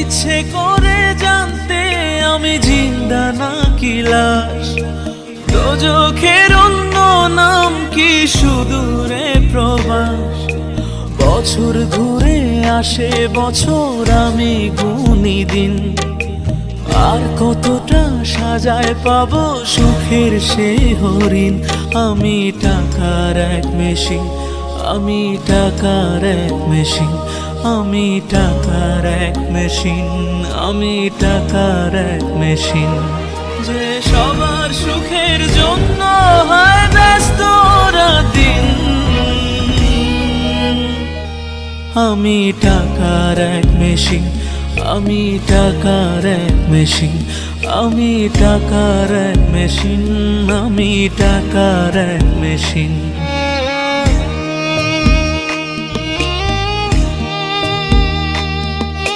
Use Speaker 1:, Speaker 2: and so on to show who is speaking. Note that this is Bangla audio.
Speaker 1: ইচ্ছে করে জানতে আমি জিন্দা নাকি লাশ, দোজখের অন্য নাম কি সুদূরে প্রবাস। বছর ঘুরে আসে বছর, আমি গুনি দিন, আর কতটা সাজায় পাবো সুখের সে হরিণ। আমি টাকার এক মেশিন, আমি টাকার এক মেশিন, আমি টাকার এক মেশিন, আমি টাকার এক মেশিন। যে সবার সুখের জন্য হয় ব্যস্ত দিন। আমি টাকার এক মেশিন, আমি টাকার এক মেশিন, আমি টাকার এক মেশিন, আমি টাকার এক মেশিন।